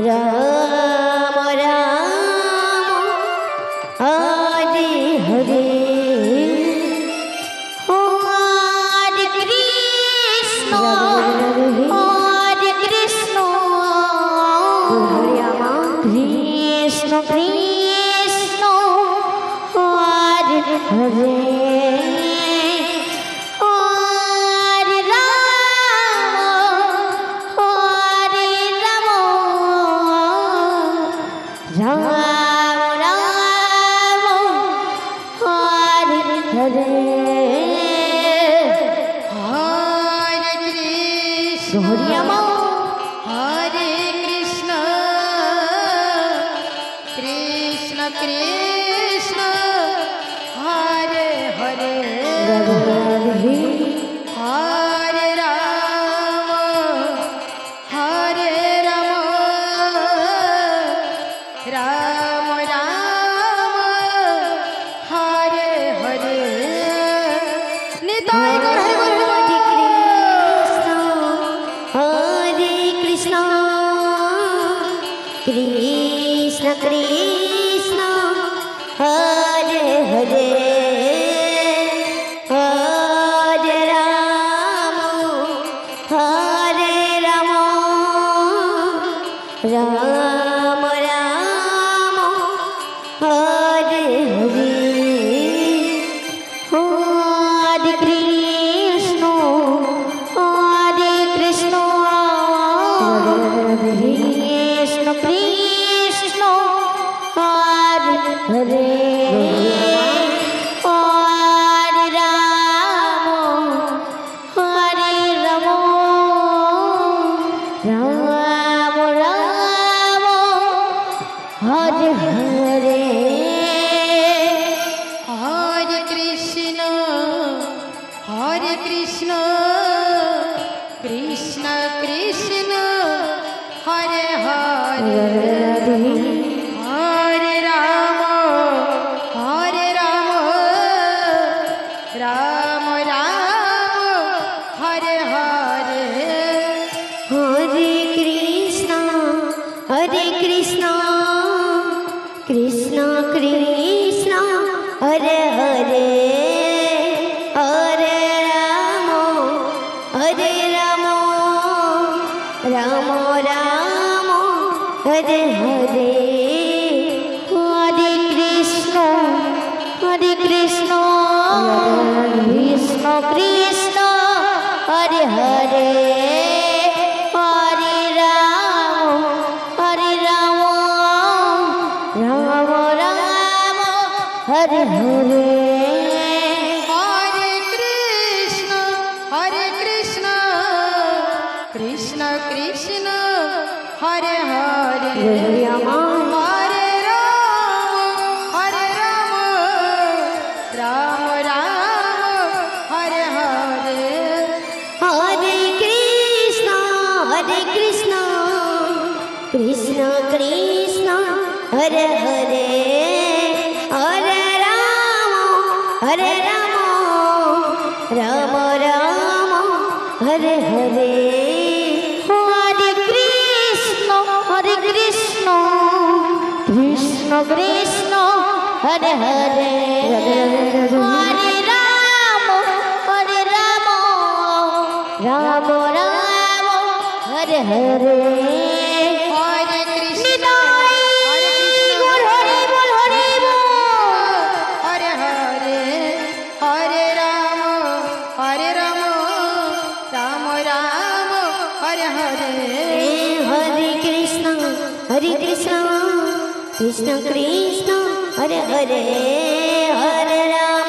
Ram Ram Hare Hare Hare Krishna Krishna Krishna Hare Hare Krishna Hare Hare Hare Ram Ram Ram Hare Hare Nitai Gaur Hare Krishna Krishna Krishna Hare Hare Hare Ram Ram Ram Hare Hare Hare Krishna Krishna Krishna Hare Hare Hare Ram Ram Ram Hare Hare Hare Krishna Krishna Krishna Hare Hare Hare Ram Ram Ram Hare Hare Hare Krishna Krishna Krishna Hare Hare Hare Ram Ram Ram Hare Hare Hare Krishna Krishna Krishna Hare Hare Hare Ram Ram Ram Hare Hare Hare Krishna Krishna Krishna Hare Hare Hare Ram Ram Ram Hare Hare Hare Krishna Krishna Krishna Hare Hare Hare Ram Ram Ram Hare Hare Hare Krishna Krishna Krishna Hare Hare Hare Ram Ram Hare Hare Hare Krishna Hare Hare Hare Ram Ram Hare Hare Hare Krishna Krishna Krishna Hare Hare Hare Ram